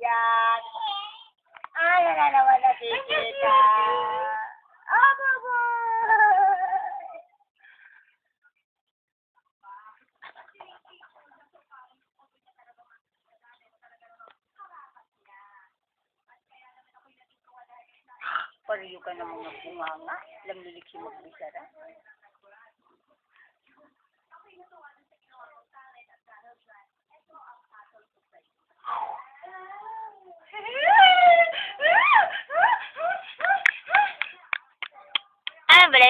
yan. Ano na naman nakikita? Abo. Pariyo ka namang nagbunganga. Alam liliksi magbisara.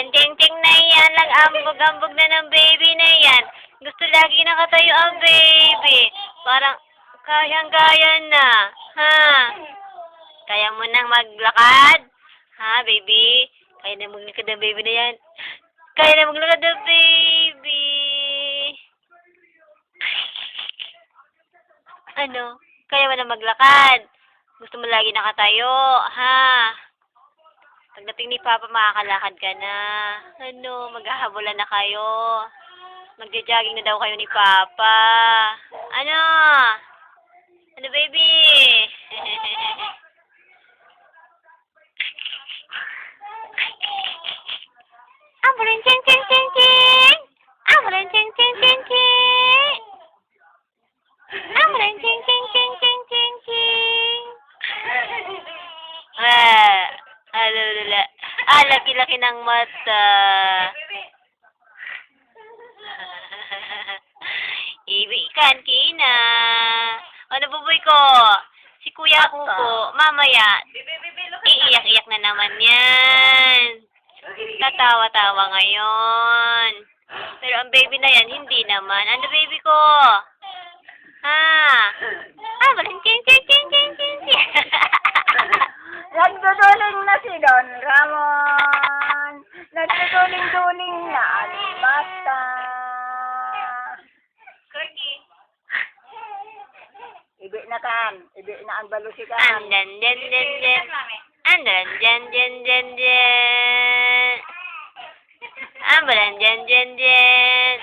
Ting-ting na yan. Nag-ambog-ambog na ng baby na yan. Gusto lagi nakatayo ang baby. Parang kayang-kaya na. Ha? Kaya mo nang maglakad? Ha, baby? Kaya na maglakad ng baby na yan. Kaya na maglakad ng baby. Ano? Kaya mo na maglakad? Gusto mo lagi nakatayo? Ha? Pagdating ni Papa, makakalakad ka na. Ano, maghahabulan na kayo. Magja-jogging na daw kayo ni Papa. Ano? Ano, baby? Ambulan, ching, ching, ching, ching. Ambulan, ching, ching, ching, ching. Ambulan, ching, ching, ching, ching, ching, ching. Alala. Laki-laki ng mata. Ibikan kina. Ano buboy ko? Si Kuya Kuko, mamaya, iiyak-iyak na naman yan. Tatawa-tawa ngayon. Pero ang baby na yan, hindi naman. Ano baby ko? Ha? Walang ching, ching, ching, ching, ching, ching. Nagduduling na si Don Ramon. Nagduduling-duling na ang bata. Ibi na kan. Ibi na ang balusikan. Andan, dan, dan, dan. Andan, dan, dan, dan, dan. Ambalan, dan, dan, dan.